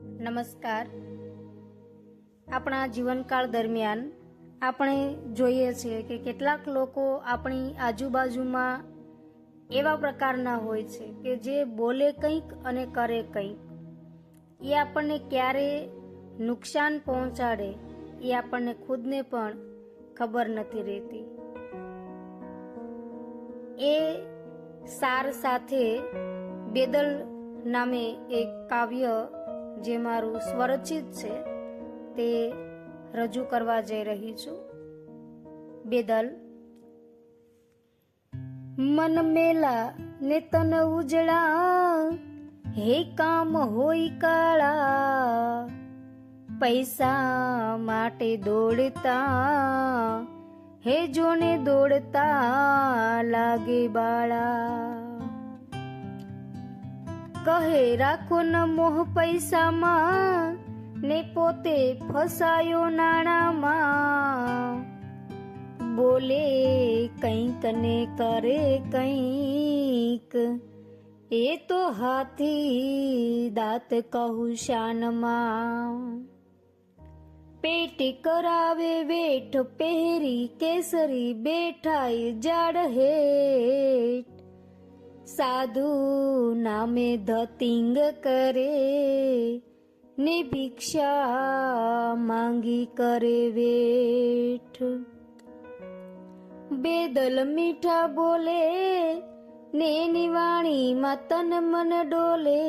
નમસ્કાર. આપણા જીવનકાળ દરમિયાન આપણે જોઈએ છીએ કે કેટલાક લોકો આપણી આજુબાજુમાં એવા પ્રકારના હોય છે કે જે બોલે કંઈક અને કરે કંઈક. એ આપણને ક્યારે નુકસાન પહોંચાડે એ આપણને ખુદને પણ ખબર નથી રહેતી. એ સાર સાથે બેદલ નામે એક કાવ્ય જે મારું સ્વરચિત છે તે રજૂ કરવા જઈ રહી છું. બેદલ. મન મેલા ને તન ઉજળા, હે કામ હોય કાળા, પૈસા માટે દોડતા, હે જોને દોડતા લાગે બાળા. કહે રાખો ન મોહ પૈસામાં, ને પોતે ફસાયો નાણામાં. બોલે કંઈક ને કરે કંઈક, એ તો હાથી દાંત કહું શાનમાં. પેટ કરાવે વેઠ પહેરી કેસરી, બેઠાય જાડ હેઠ. સાધુ નામે ધતિંગ કરે, ને ભિક્ષા માંગી કરે વેઠ. બેદલ મીઠા બોલે, ને એની વાણીમાં તન મન ડોલે.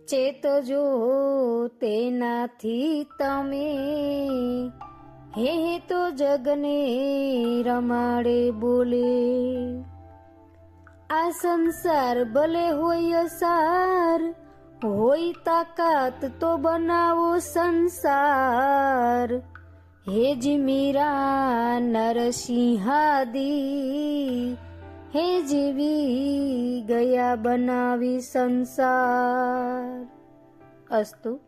ચેતજો તેનાથી તમે, હે તો જગને રમાડે બોલે. આ સંસાર ભલે હોય અસાર, હોય તાકાત તો બનાવો સંસાર. હેજ મીરા નરસિંહાદી, હે જીવી ગયા બનાવી સંસાર. અસ્તુ.